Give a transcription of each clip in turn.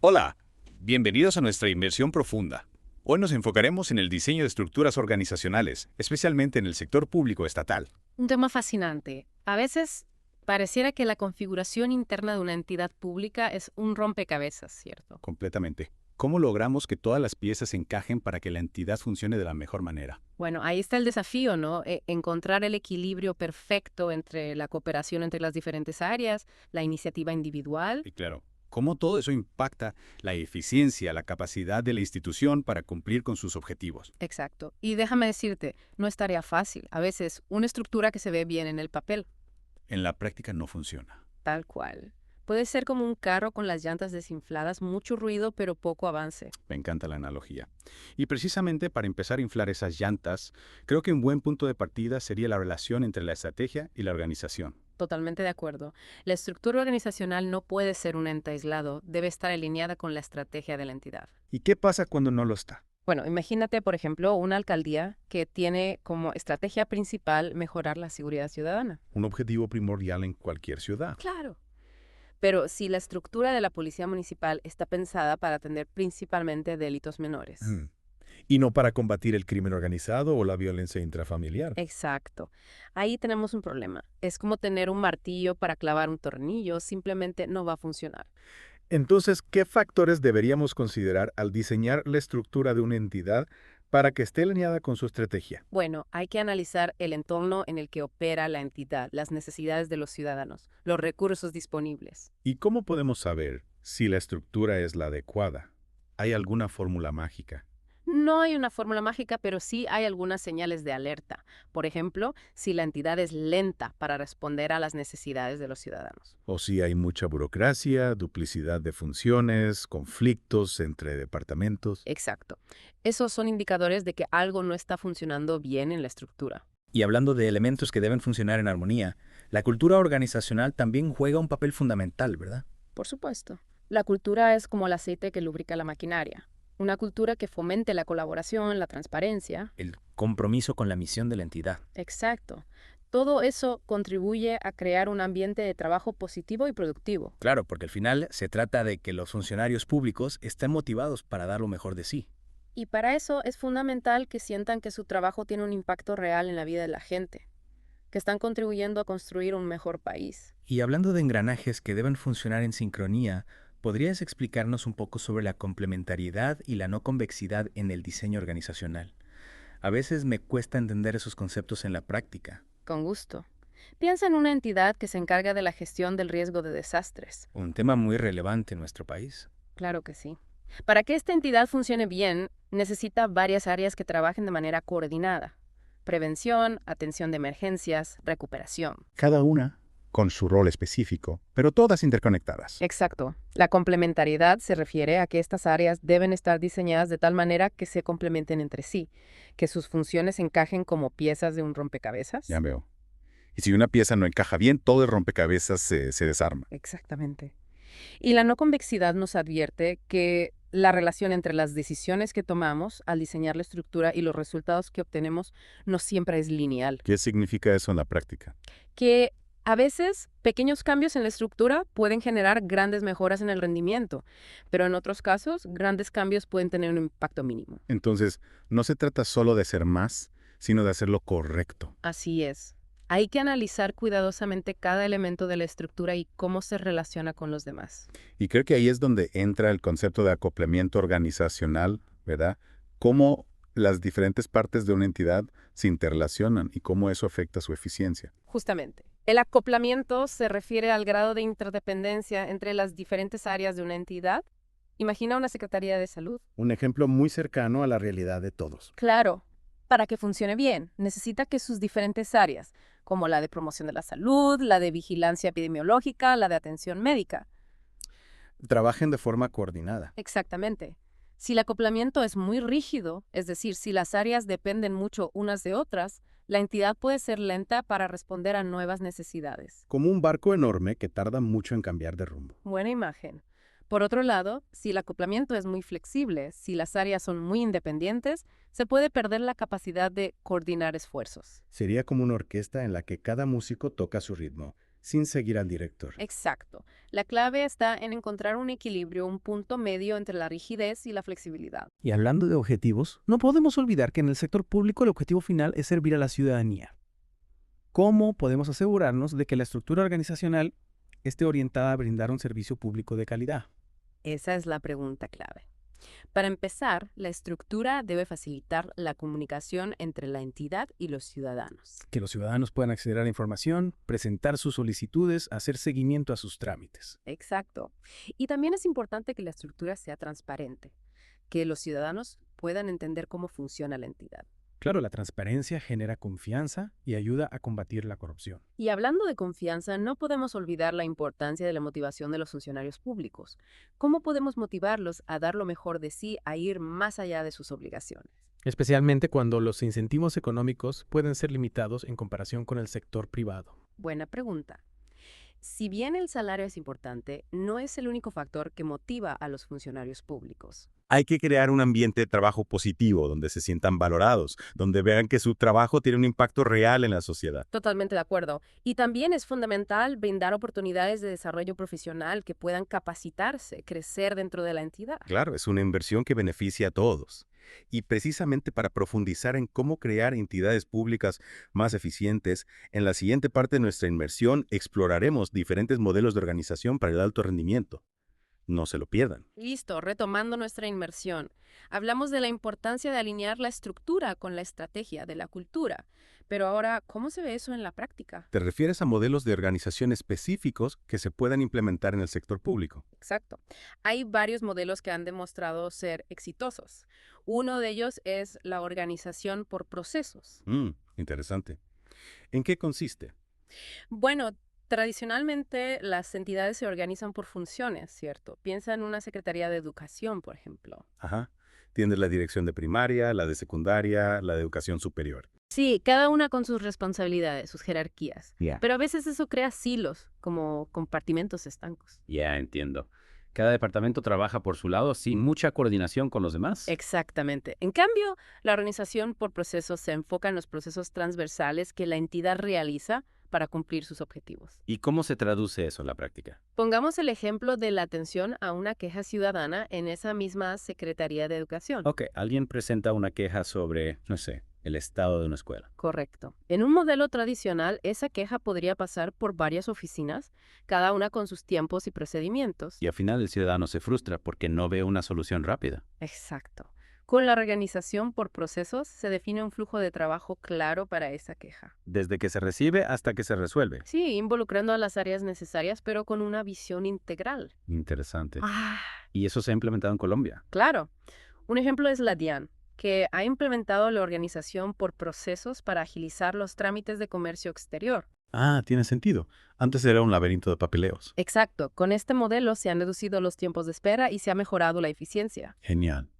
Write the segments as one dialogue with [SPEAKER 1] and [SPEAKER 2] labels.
[SPEAKER 1] Hola, bienvenidos a nuestra inmersión profunda. Hoy nos enfocaremos en el diseño de estructuras organizacionales, especialmente en el sector público estatal.
[SPEAKER 2] Un tema fascinante. A veces pareciera que la configuración interna de una entidad pública es un rompecabezas, ¿cierto?
[SPEAKER 1] Completamente. ¿Cómo logramos que todas las piezas encajen para que la entidad funcione de la mejor manera?
[SPEAKER 2] Bueno, ahí está el desafío, ¿no? Encontrar el equilibrio perfecto entre la cooperación entre las diferentes áreas, la iniciativa individual.
[SPEAKER 1] Y claro, ¿cómo todo eso impacta la eficiencia, la capacidad de la institución para cumplir con sus objetivos?
[SPEAKER 2] Exacto. Y déjame decirte, no es tarea fácil. A veces una estructura que se ve bien en el papel,
[SPEAKER 1] En la práctica no funciona.
[SPEAKER 2] tal cual. Puede ser como un carro con las llantas desinfladas, mucho ruido pero poco avance.
[SPEAKER 1] Me encanta la analogía. Y precisamente para empezar a inflar esas llantas, creo que un buen punto de partida sería la relación entre la estrategia y la organización.
[SPEAKER 2] Totalmente de acuerdo. La estructura organizacional no puede ser un ente aislado, debe estar alineada con la estrategia de la entidad.
[SPEAKER 3] ¿Y qué pasa cuando no lo está?
[SPEAKER 2] Bueno, imagínate, por ejemplo, una alcaldía que tiene como estrategia principal mejorar la seguridad ciudadana.
[SPEAKER 1] Un objetivo primordial en cualquier ciudad.
[SPEAKER 2] Claro. Pero si la estructura de la policía municipal está pensada para atender principalmente delitos menores.
[SPEAKER 3] Mm. Y no para combatir el crimen organizado o la violencia intrafamiliar.
[SPEAKER 2] Exacto. Ahí tenemos un problema. Es como tener un martillo para clavar un tornillo, simplemente no va a funcionar.
[SPEAKER 3] Entonces, ¿qué factores deberíamos considerar al diseñar la estructura de una entidad para que esté alineada con su estrategia?
[SPEAKER 2] Bueno, hay que analizar el entorno en el que opera la entidad, las necesidades de los ciudadanos, los recursos disponibles.
[SPEAKER 3] ¿Y cómo podemos saber si la estructura es la adecuada? ¿Hay alguna fórmula mágica?
[SPEAKER 2] No hay una fórmula mágica, pero sí hay algunas señales de alerta. Por ejemplo, si la entidad es lenta para responder a las necesidades de los ciudadanos.
[SPEAKER 3] ¿O si hay mucha burocracia, duplicidad de funciones, conflictos entre departamentos?
[SPEAKER 2] Exacto. Esos son indicadores de que algo no está funcionando bien en la estructura.
[SPEAKER 4] Y hablando de elementos que deben funcionar en armonía, la cultura organizacional también juega un papel fundamental, ¿verdad?
[SPEAKER 2] Por supuesto. La cultura es como el aceite que lubrica la maquinaria. Una cultura que fomente la colaboración, la transparencia.
[SPEAKER 4] El compromiso con la misión de la entidad.
[SPEAKER 2] Exacto. Todo eso contribuye a crear un ambiente de trabajo positivo y productivo.
[SPEAKER 4] Claro, porque al final se trata de que los funcionarios públicos estén motivados para dar lo mejor de sí.
[SPEAKER 2] Y para eso es fundamental que sientan que su trabajo tiene un impacto real en la vida de la gente, que están contribuyendo a construir un mejor país.
[SPEAKER 4] Y hablando de engranajes que deben funcionar en sincronía, ¿podrías explicarnos un poco sobre la complementariedad y la no convexidad en el diseño organizacional? A veces me cuesta entender esos conceptos en la práctica.
[SPEAKER 2] Con gusto. Piensa en una entidad que se encarga de la gestión del riesgo de desastres.
[SPEAKER 4] Un tema muy relevante en nuestro país.
[SPEAKER 2] Claro que sí. Para que esta entidad funcione bien, necesita varias áreas que trabajen de manera coordinada. Prevención, atención de emergencias, recuperación.
[SPEAKER 3] Cada una con su rol específico, pero todas interconectadas.
[SPEAKER 2] Exacto. La complementariedad se refiere a que estas áreas deben estar diseñadas de tal manera que se complementen entre sí, que sus funciones encajen como piezas de un rompecabezas.
[SPEAKER 3] Ya veo. Y si una pieza no encaja bien, todo el rompecabezas se desarma.
[SPEAKER 2] Exactamente. Y la no convexidad nos advierte que la relación entre las decisiones que tomamos al diseñar la estructura y los resultados que obtenemos no siempre es lineal.
[SPEAKER 3] ¿Qué significa eso en la práctica?
[SPEAKER 2] Que a veces pequeños cambios en la estructura pueden generar grandes mejoras en el rendimiento, pero en otros casos grandes cambios pueden tener un impacto mínimo.
[SPEAKER 3] Entonces, no se trata solo de hacer más, sino de hacerlo correcto.
[SPEAKER 2] Así es. Hay que analizar cuidadosamente cada elemento de la estructura y cómo se relaciona con los demás.
[SPEAKER 3] Y creo que ahí es donde entra el concepto de acoplamiento organizacional, ¿verdad? Cómo las diferentes partes de una entidad se interrelacionan y cómo eso afecta su eficiencia.
[SPEAKER 2] Justamente. El acoplamiento se refiere al grado de interdependencia entre las diferentes áreas de una entidad. Imagina una Secretaría de Salud.
[SPEAKER 3] Un ejemplo muy cercano a la realidad de todos.
[SPEAKER 2] Claro, para que funcione bien, necesita que sus diferentes áreas, como la de promoción de la salud, la de vigilancia epidemiológica, la de atención médica.
[SPEAKER 3] Trabajen de forma coordinada.
[SPEAKER 2] Exactamente. Si el acoplamiento es muy rígido, es decir, si las áreas dependen mucho unas de otras, la entidad puede ser lenta para responder a nuevas necesidades.
[SPEAKER 3] Como un barco enorme que tarda mucho en cambiar de rumbo.
[SPEAKER 2] Buena imagen. Por otro lado, si el acoplamiento es muy flexible, si las áreas son muy independientes, se puede perder la capacidad de coordinar esfuerzos.
[SPEAKER 3] Sería como una orquesta en la que cada músico toca a su ritmo,
[SPEAKER 1] sin seguir al director.
[SPEAKER 2] Exacto. La clave está en encontrar un equilibrio, un punto medio entre la rigidez y la flexibilidad.
[SPEAKER 5] Y hablando de objetivos, no podemos olvidar que en el sector público el objetivo final es servir a la ciudadanía. ¿Cómo podemos asegurarnos de que la estructura organizacional esté orientada a brindar un servicio público de calidad?
[SPEAKER 2] Esa es la pregunta clave. Para empezar, la estructura debe facilitar la comunicación entre la entidad y los ciudadanos.
[SPEAKER 5] Que los ciudadanos puedan acceder a la información, presentar sus solicitudes, hacer seguimiento a sus trámites.
[SPEAKER 2] Exacto. Y también es importante que la estructura sea transparente, que los ciudadanos puedan entender cómo funciona la entidad.
[SPEAKER 5] Claro, la transparencia genera confianza y ayuda a combatir la corrupción.
[SPEAKER 2] Y hablando de confianza, no podemos olvidar la importancia de la motivación de los funcionarios públicos. ¿Cómo podemos motivarlos a dar lo mejor de sí, a ir más allá de sus obligaciones?
[SPEAKER 5] Especialmente cuando los incentivos económicos pueden ser limitados en comparación con el sector privado.
[SPEAKER 2] Buena pregunta. Si bien el salario es importante, no es el único factor que motiva a los funcionarios públicos.
[SPEAKER 3] Hay que crear un ambiente de trabajo positivo, donde se sientan valorados, donde vean que su trabajo tiene un impacto real en la sociedad.
[SPEAKER 2] Totalmente de acuerdo. Y también es fundamental brindar oportunidades de desarrollo profesional que puedan capacitarse, crecer dentro de la entidad.
[SPEAKER 3] Claro, es una inversión que beneficia a todos. Y precisamente para profundizar en cómo crear entidades públicas más eficientes, en la siguiente parte de nuestra inmersión exploraremos diferentes modelos de organización para el alto rendimiento. No se lo pierdan.
[SPEAKER 2] Listo, retomando nuestra inmersión. Hablamos de la importancia de alinear la estructura con la estrategia de la cultura. Pero ahora, ¿cómo se ve eso en la práctica?
[SPEAKER 3] ¿Te refieres a modelos de organización específicos que se puedan implementar en el sector público?
[SPEAKER 2] Exacto. Hay varios modelos que han demostrado ser exitosos. Uno de ellos es la organización por procesos.
[SPEAKER 3] Interesante. ¿En qué consiste?
[SPEAKER 2] Bueno, tradicionalmente las entidades se organizan por funciones, ¿cierto? Piensa en una Secretaría de Educación, por ejemplo.
[SPEAKER 3] Ajá. Tienes la dirección de primaria, la de secundaria, la de educación superior.
[SPEAKER 2] Sí, cada una con sus responsabilidades, sus jerarquías.
[SPEAKER 3] Ya.
[SPEAKER 2] Pero a veces eso crea silos, como compartimentos estancos.
[SPEAKER 6] Ya entiendo. Cada departamento trabaja por su lado sin mucha coordinación con los demás.
[SPEAKER 2] Exactamente. En cambio, la organización por procesos se enfoca en los procesos transversales que la entidad realiza para cumplir sus objetivos.
[SPEAKER 6] ¿Y cómo se traduce eso en la práctica?
[SPEAKER 2] Pongamos el ejemplo de la atención a una queja ciudadana en esa misma Secretaría de Educación.
[SPEAKER 6] Ok, alguien presenta una queja sobre, no sé, el estado de una escuela.
[SPEAKER 2] Correcto. En un modelo tradicional, esa queja podría pasar por varias oficinas, cada una con sus tiempos y procedimientos.
[SPEAKER 6] Y al final el ciudadano se frustra porque no ve una solución rápida.
[SPEAKER 2] Exacto. Con la organización por procesos se define un flujo de trabajo claro para esa queja.
[SPEAKER 6] Desde que se recibe hasta que se resuelve.
[SPEAKER 2] Sí, involucrando a las áreas necesarias, pero con una visión integral.
[SPEAKER 6] Interesante.
[SPEAKER 2] Ah,
[SPEAKER 6] ¿Y eso se ha implementado en Colombia?
[SPEAKER 2] claro. Un ejemplo es la DIAN, que ha implementado la organización por procesos para agilizar los trámites de comercio exterior.
[SPEAKER 3] Ah, tiene sentido. Antes era un laberinto de papeleos.
[SPEAKER 2] Exacto. Con este modelo se han reducido los tiempos de espera y se ha mejorado la eficiencia.
[SPEAKER 3] Genial.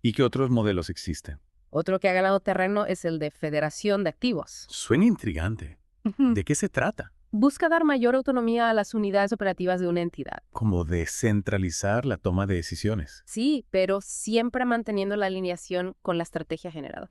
[SPEAKER 3] ¿Y qué otros modelos existen?
[SPEAKER 2] Otro que ha ganado terreno es el de federación de activos.
[SPEAKER 3] Suena intrigante. ¿De qué se trata?
[SPEAKER 2] Busca dar mayor autonomía a las unidades operativas de una entidad.
[SPEAKER 3] Como descentralizar la toma de decisiones.
[SPEAKER 2] Sí, pero siempre manteniendo la alineación con la estrategia generada.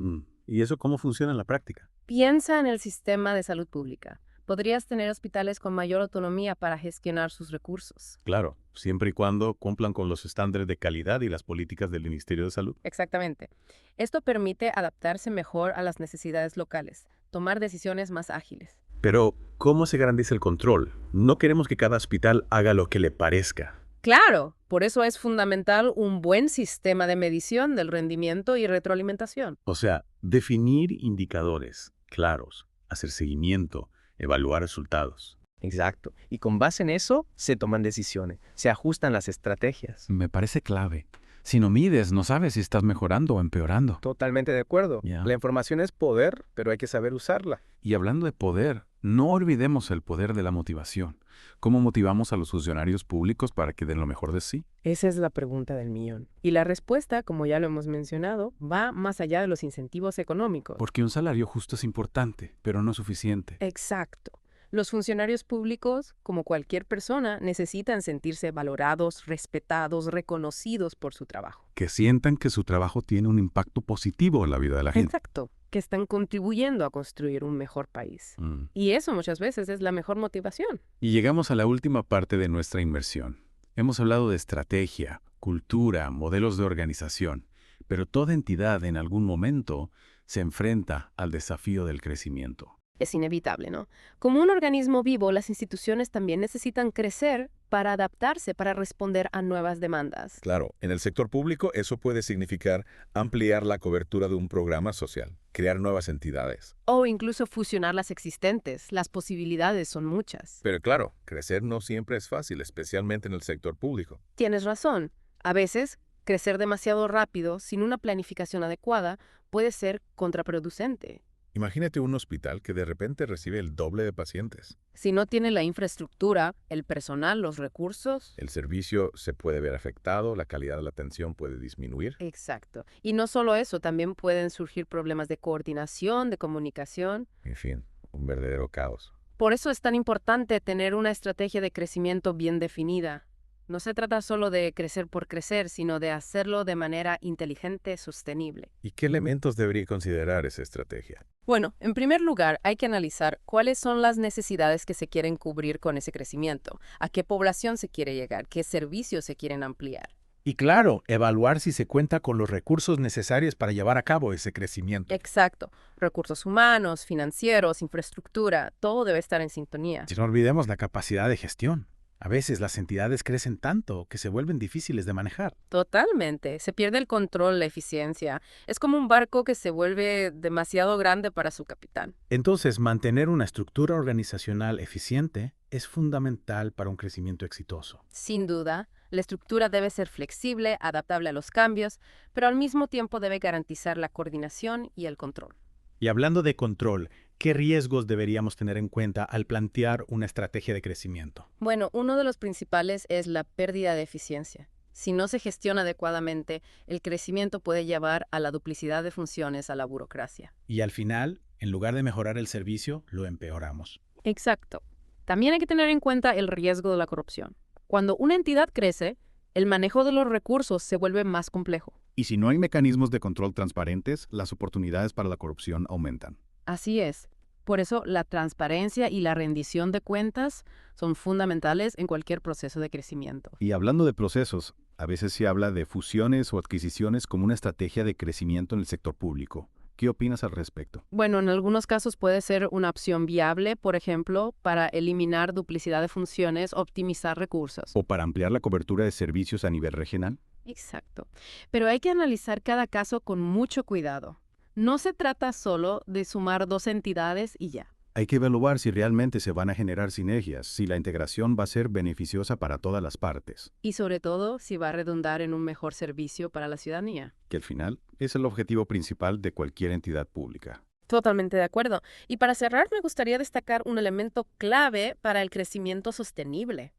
[SPEAKER 3] ¿Y eso cómo funciona en la práctica?
[SPEAKER 2] Piensa en el sistema de salud pública. Podrías tener hospitales con mayor autonomía para gestionar sus recursos.
[SPEAKER 3] Claro, siempre y cuando cumplan con los estándares de calidad y las políticas del Ministerio de Salud.
[SPEAKER 2] Exactamente. Esto permite adaptarse mejor a las necesidades locales, tomar decisiones más ágiles.
[SPEAKER 3] Pero, ¿cómo se garantiza el control? No queremos que cada hospital haga lo que le parezca.
[SPEAKER 2] Claro, por eso es fundamental un buen sistema de medición del rendimiento y retroalimentación.
[SPEAKER 3] O sea, definir indicadores claros, hacer seguimiento, evaluar resultados.
[SPEAKER 7] Exacto. Y con base en eso, se toman decisiones, se ajustan las estrategias.
[SPEAKER 1] Me parece clave. Si no mides, no sabes si estás mejorando o empeorando.
[SPEAKER 7] Totalmente de acuerdo.
[SPEAKER 1] Ya.
[SPEAKER 7] La información es poder, pero hay que saber usarla.
[SPEAKER 1] Y hablando de poder, no olvidemos el poder de la motivación. ¿Cómo motivamos a los funcionarios públicos para que den lo mejor de sí?
[SPEAKER 8] Esa es la pregunta del millón. Y la respuesta, como ya lo hemos mencionado, va más allá de los incentivos económicos.
[SPEAKER 1] Porque un salario justo es importante, pero no suficiente.
[SPEAKER 8] Exacto. Los funcionarios públicos, como cualquier persona, necesitan sentirse valorados, respetados, reconocidos por su trabajo.
[SPEAKER 1] Que sientan que su trabajo tiene un impacto positivo en la vida de la gente.
[SPEAKER 8] Exacto. que están contribuyendo a construir un mejor país. Y eso muchas veces es la mejor motivación.
[SPEAKER 1] Y llegamos a la última parte de nuestra inmersión. Hemos hablado de estrategia, cultura, modelos de organización, pero toda entidad en algún momento se enfrenta al desafío del crecimiento.
[SPEAKER 8] Es inevitable, ¿no? Como un organismo vivo, las instituciones también necesitan crecer para adaptarse, para responder a nuevas demandas.
[SPEAKER 9] Claro, en el sector público eso puede significar ampliar la cobertura de un programa social, crear nuevas entidades.
[SPEAKER 8] O incluso fusionar las existentes. Las posibilidades son muchas.
[SPEAKER 9] Pero claro, crecer no siempre es fácil, especialmente en el sector público.
[SPEAKER 8] Tienes razón. A veces, crecer demasiado rápido, sin una planificación adecuada, puede ser contraproducente.
[SPEAKER 9] Imagínate un hospital que de repente recibe el doble de pacientes.
[SPEAKER 8] Si no tiene la infraestructura, el personal, los recursos.
[SPEAKER 9] El servicio se puede ver afectado, la calidad de la atención puede disminuir.
[SPEAKER 8] Exacto. Y no solo eso, también pueden surgir problemas de coordinación, de comunicación.
[SPEAKER 9] En fin, un verdadero caos.
[SPEAKER 8] Por eso es tan importante tener una estrategia de crecimiento bien definida. No se trata solo de crecer por crecer, sino de hacerlo de manera inteligente, sostenible.
[SPEAKER 9] ¿Y qué elementos debería considerar esa estrategia?
[SPEAKER 8] Bueno, en primer lugar, hay que analizar cuáles son las necesidades que se quieren cubrir con ese crecimiento, a qué población se quiere llegar, qué servicios se quieren ampliar.
[SPEAKER 5] Y claro, evaluar si se cuenta con los recursos necesarios para llevar a cabo ese crecimiento.
[SPEAKER 8] Exacto. Recursos humanos, financieros, infraestructura, todo debe estar en sintonía.
[SPEAKER 5] Si no olvidemos la capacidad de gestión. A veces las entidades crecen tanto que se vuelven difíciles de manejar.
[SPEAKER 8] Totalmente. Se pierde el control, la eficiencia. Es como un barco que se vuelve demasiado grande para su capitán.
[SPEAKER 5] Entonces, mantener una estructura organizacional eficiente es fundamental para un crecimiento exitoso.
[SPEAKER 8] Sin duda, la estructura debe ser flexible, adaptable a los cambios, pero al mismo tiempo debe garantizar la coordinación y el control.
[SPEAKER 5] Y hablando de control, ¿qué riesgos deberíamos tener en cuenta al plantear una estrategia de crecimiento?
[SPEAKER 8] Bueno, uno de los principales es la pérdida de eficiencia. Si no se gestiona adecuadamente, el crecimiento puede llevar a la duplicidad de funciones, a la burocracia.
[SPEAKER 5] Y al final, en lugar de mejorar el servicio, lo empeoramos.
[SPEAKER 8] Exacto. También hay que tener en cuenta el riesgo de la corrupción. Cuando una entidad crece, el manejo de los recursos se vuelve más complejo.
[SPEAKER 1] Y si no hay mecanismos de control transparentes, las oportunidades para la corrupción aumentan.
[SPEAKER 8] Así es. Por eso la transparencia y la rendición de cuentas son fundamentales en cualquier proceso de crecimiento.
[SPEAKER 1] Y hablando de procesos, a veces se habla de fusiones o adquisiciones como una estrategia de crecimiento en el sector público. ¿Qué opinas al respecto?
[SPEAKER 8] Bueno, en algunos casos puede ser una opción viable, por ejemplo, para eliminar duplicidad de funciones, optimizar recursos.
[SPEAKER 1] ¿O para ampliar la cobertura de servicios a nivel regional?
[SPEAKER 8] Exacto. Pero hay que analizar cada caso con mucho cuidado. No se trata solo de sumar dos entidades y ya.
[SPEAKER 1] Hay que evaluar si realmente se van a generar sinergias, si la integración va a ser beneficiosa para todas las partes.
[SPEAKER 8] Y sobre todo, si va a redundar en un mejor servicio para la ciudadanía.
[SPEAKER 1] Que al final es el objetivo principal de cualquier entidad pública.
[SPEAKER 8] Totalmente de acuerdo. Y para cerrar, me gustaría destacar un elemento clave para el crecimiento sostenible: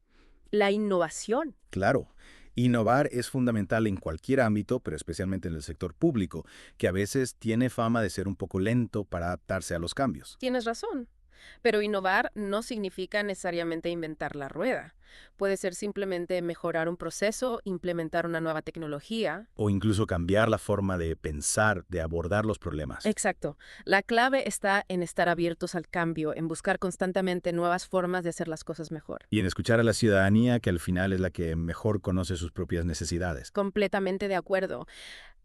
[SPEAKER 8] la innovación.
[SPEAKER 3] Claro. Innovar es fundamental en cualquier ámbito, pero especialmente en el sector público, que a veces tiene fama de ser un poco lento para adaptarse a los cambios.
[SPEAKER 8] Tienes razón. Pero innovar no significa necesariamente inventar la rueda. Puede ser simplemente mejorar un proceso, implementar una nueva tecnología.
[SPEAKER 3] O incluso cambiar la forma de pensar, de abordar los problemas.
[SPEAKER 8] Exacto. La clave está en estar abiertos al cambio, en buscar constantemente nuevas formas de hacer las cosas mejor.
[SPEAKER 3] Y en escuchar a la ciudadanía, que al final es la que mejor conoce sus propias necesidades.
[SPEAKER 8] Completamente de acuerdo.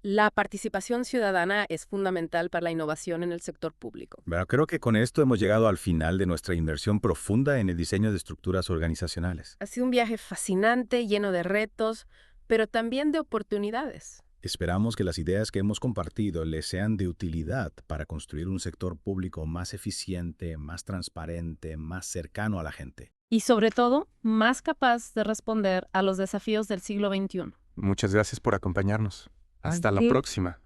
[SPEAKER 8] La participación ciudadana es fundamental para la innovación en el sector público.
[SPEAKER 3] Bueno, creo que con esto hemos llegado al final de nuestra inmersión profunda en el diseño de estructuras organizacionales.
[SPEAKER 8] Ha sido un viaje fascinante, lleno de retos, pero también de oportunidades.
[SPEAKER 3] Esperamos que las ideas que hemos compartido les sean de utilidad para construir un sector público más eficiente, más transparente, más cercano a la gente.
[SPEAKER 8] Y sobre todo, más capaz de responder a los desafíos del siglo XXI.
[SPEAKER 10] Muchas gracias por acompañarnos. Hasta la próxima.